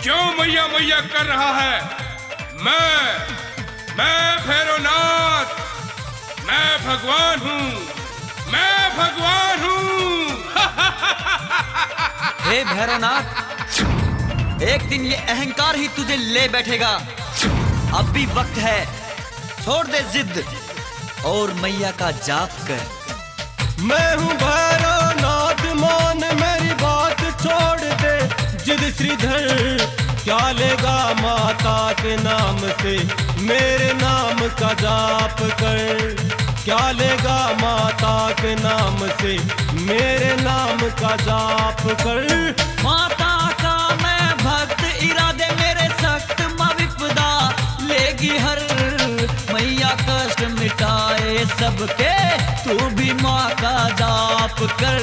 क्यों मैया मैया कर रहा है? मैं भैरवनाथ, मैं भगवान हूँ, मैं भगवान हूँ। हे भैरवनाथ, एक दिन ये अहंकार ही तुझे ले बैठेगा। अब भी वक्त है, छोड़ दे जिद और मैया का जाप कर। मैं हूँ भैरवनाथ, मान मेरी बात छोड़ दे जिद श्रीधर। क्या लेगा माता के नाम से, मेरे नाम का जाप कर। क्या लेगा माता के नाम से, मेरे नाम का जाप कर। माता का मैं भक्त, इरादे मेरे सख्त, माँ विपदा लेगी हर। मैया कष्ट मिटाए सबके, तू भी माँ का जाप कर।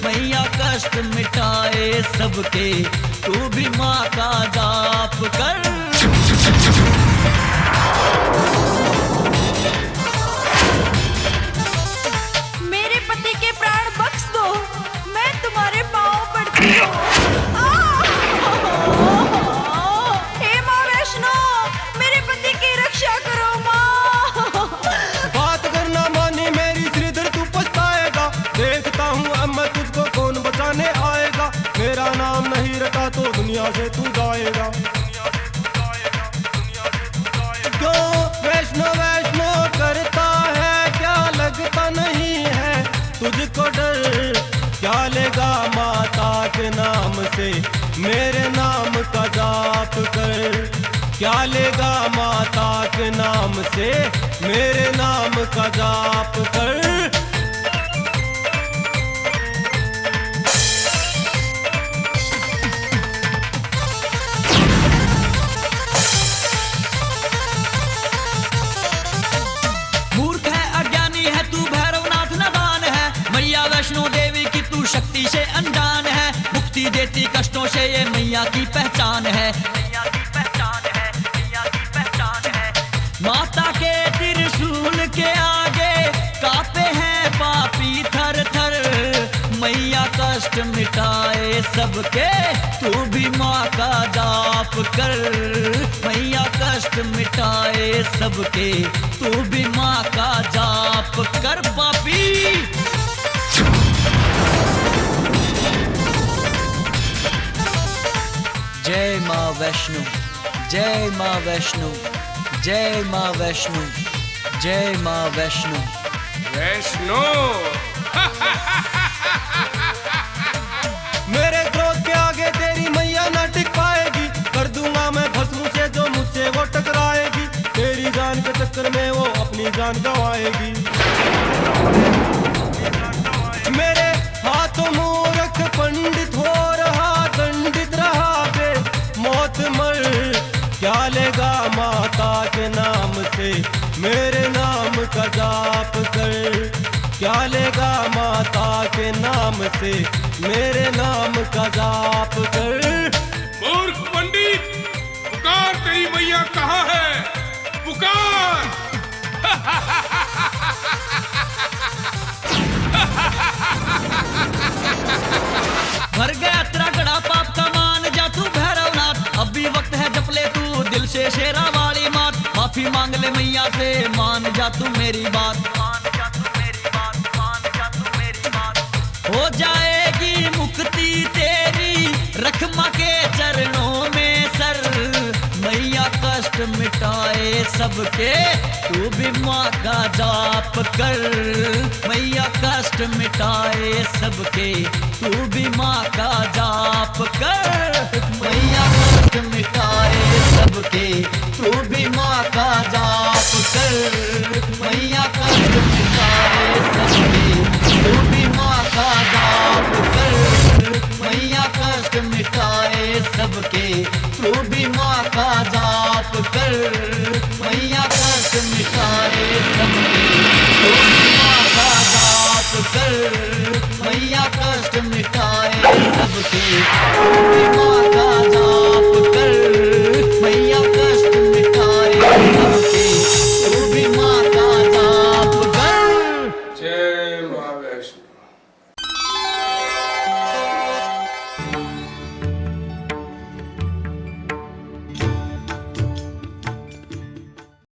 मैया कष्ट मिटाए सबके, तू भी माँ का जाप कर। मेरे पति के प्राण बख्श दो, मैं तुम्हारे पाँव पड़ती हूँ। हे माँ वैष्णो, मेरे पति की रक्षा करो माँ। बात करना मानी मेरी श्रीधर, तू पछताएगा। देखता हूँ अब मैं तुझको कौन बचाने आएगा। मेरा नाम नहीं रटा तो दुनिया से तू जाएगा। क्यों वैष्णो वैष्णो करता है, क्या लगता नहीं है तुझको डर। क्या लेगा माता के नाम से, मेरे नाम का जाप कर। क्या लेगा माता के नाम से, मेरे नाम का जाप कर। मूर्ख है, अज्ञानी है तू, भैरवनाथ नादान है। मैया वैष्णो देवी की तू शक्ति से अनजान है। मुक्ति देती कष्टों से ये मैया की पहचान है। मैया की पहचान है, मैया की पहचान है। माता के त्रिशूल के आगे कांपे हैं पापी थर थर। मैया कष्ट मिटाए सबके, तू भी माँ का जाप कर। मैया कष्ट मिटाए सबके, तू भी माँ का जाप कर पापी। जय माँ वैष्णो, जय माँ वैष्णो, जय माँ वैष्णो, जय माँ वैष्णो। वैष्णो मेरे क्रोध के आगे तेरी मैया न टिक पाएगी। कर दूंगा मैं भस्म से जो मुझसे वो टकराएगी। तेरी जान के चक्कर में वो अपनी जान गंवाएगी। मेरे हाथों मूर्ख पंडित हो रहा, दंडित रहा बे मौत मर। क्या लेगा माता के नाम से, मेरे नाम का जाप कर। क्या लेगा माता के नाम से, मेरे नाम का जाप कर। मूर्ख पंडित, पुकार तेरी मैया कहाँ है? पुकार। भर गया तेरा गड़ा पाप का, मान जा तू भैरवनाथ। अब भी वक्त है, जप ले तू दिल से शेरा वाली मात। माफी मांग ले मैया से, मान जा तू मेरी बात। मान जा तू मेरी बात, मान जा तू मेरी बात। हो जाएगी मुक्ति तेरी, रख माँ के चरणों में सर। मैया कष्ट मिटाए सबके, तू भी माँ का जाप कर। मैया कष्ट मिटाए सबके, तू भी माँ का जाप कर। मैया कष्ट मिटाए सबके, तू भी माँ का जाप कर। मैया कष्ट मिटाए सबके, तू भी माँ का जाप कर। मैया कष्ट मिटाए सबके, तू भी माँ का जाप कर।